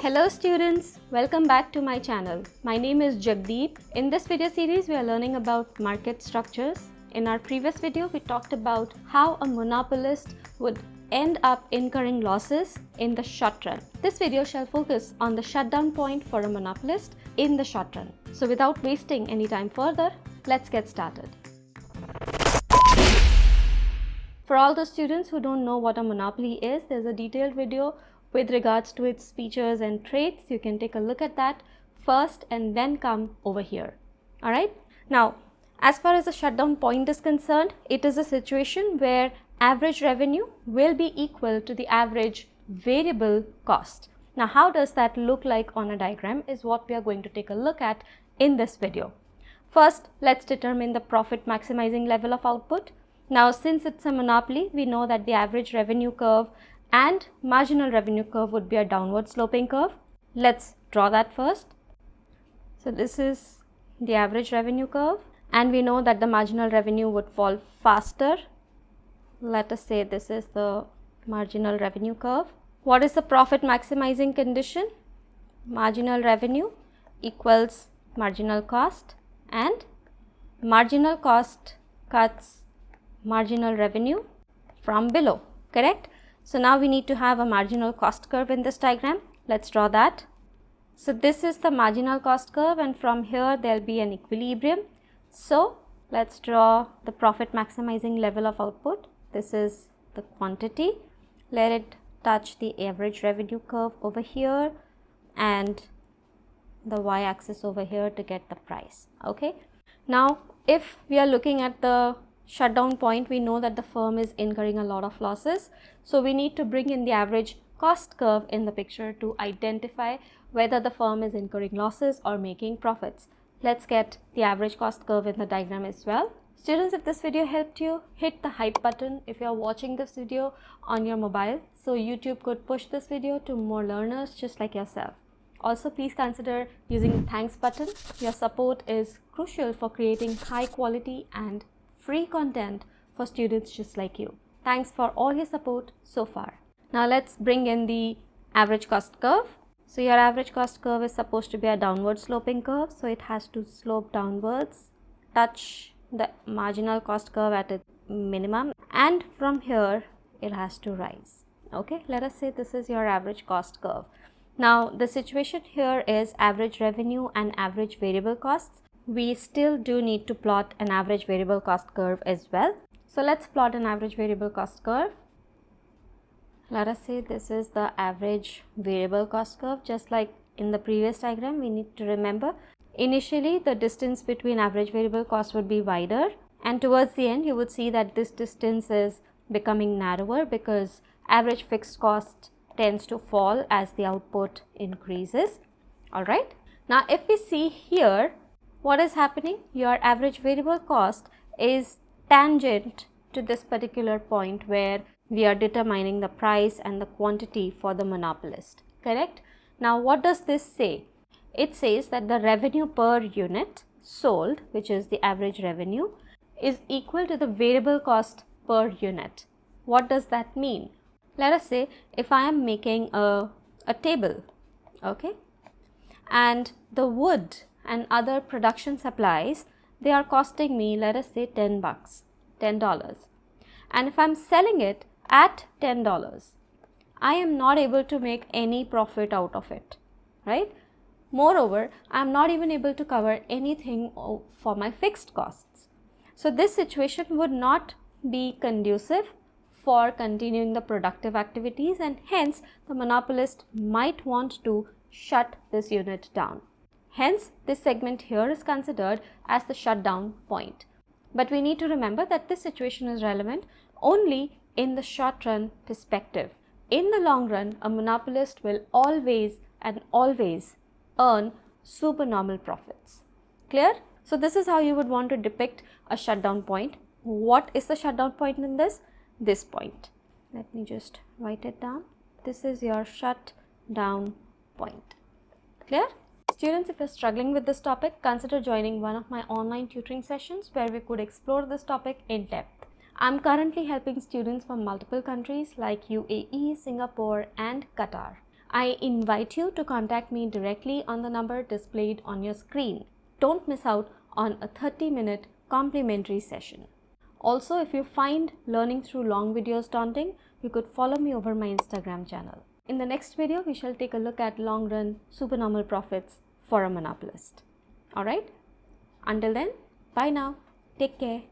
Hello students, welcome back to my channel. My name is Jagdeep. In this video series, we are learning about market structures. In our previous video, we talked about how a monopolist would end up incurring losses in the short run. This video shall focus on the shutdown point for a monopolist in the short run. So without wasting any time further, let's get started. For all the students who don't know what a monopoly is, there's a detailed video with regards to its features and traits. You can take a look at that first and then come over here. Alright. Now, as far as the shutdown point is concerned, it is a situation where average revenue will be equal to the average variable cost. Now, how does that look like on a diagram is what we are going to take a look at in this video. First, let's determine the profit maximizing level of output. Now, since it's a monopoly, we know that the average revenue curve and marginal revenue curve would be a downward sloping curve. Let's draw that first. So this is the average revenue curve, and we know that the marginal revenue would fall faster. Let us say this is the marginal revenue curve. What is the profit maximizing condition? Marginal revenue equals marginal cost, and marginal cost cuts marginal revenue from below, correct? So now we need to have a marginal cost curve in this diagram. Let's draw that. So this is the marginal cost curve, and from here there will be an equilibrium. So let's draw the profit maximizing level of output. This is the quantity. Let it touch the average revenue curve over here and the y-axis over here to get the price. Okay. Now if we are looking at the shutdown point, we know that the firm is incurring a lot of losses. So we need to bring in the average cost curve in the picture to identify whether the firm is incurring losses or making profits. Let's get the average cost curve in the diagram as well. Students, if this video helped you, hit the hype button if you are watching this video on your mobile, so YouTube could push this video to more learners just like yourself. Also, please consider using the thanks button. Your support is crucial for creating high quality and free content for students just like you. Thanks for all your support so far. Now let's bring in the average cost curve. So your average cost curve is supposed to be a downward sloping curve, so it has to slope downwards, touch the marginal cost curve at its minimum, and from here it has to rise. Okay, let us say this is your average cost curve. Now the situation here is average revenue and average variable costs. We still do need to plot an average variable cost curve as well. So let's plot an average variable cost curve. Let us say this is the average variable cost curve. Just like in the previous diagram, we need to remember initially the distance between average variable cost would be wider, and towards the end you would see that this distance is becoming narrower because average fixed cost tends to fall as the output increases. Alright. Now if we see here, what is happening? Your average variable cost is tangent to this particular point where we are determining the price and the quantity for the monopolist, correct? Now what does this say? It says that the revenue per unit sold, which is the average revenue, is equal to the variable cost per unit. What does that mean? Let us say if I am making a table, okay, and the wood and other production supplies, they are costing me, let us say $10, and if I'm selling it at $10, I am not able to make any profit out of it, right? Moreover, I'm not even able to cover anything for my fixed costs. So this situation would not be conducive for continuing the productive activities, and hence the monopolist might want to shut this unit down. Hence, this segment here is considered as the shutdown point. But we need to remember that this situation is relevant only in the short run perspective. In the long run, a monopolist will always and always earn supernormal profits. Clear? So this is how you would want to depict a shutdown point. What is the shutdown point in this? This point. Let me just write it down. This is your shutdown point. Clear? Students, if you're struggling with this topic, consider joining one of my online tutoring sessions where we could explore this topic in depth. I'm currently helping students from multiple countries like UAE, Singapore and Qatar. I invite you to contact me directly on the number displayed on your screen. Don't miss out on a 30-minute complimentary session. Also, if you find learning through long videos daunting, you could follow me over my Instagram channel. In the next video, we shall take a look at long-run supernormal profits for a monopolist. Alright? Until then, bye now. Take care.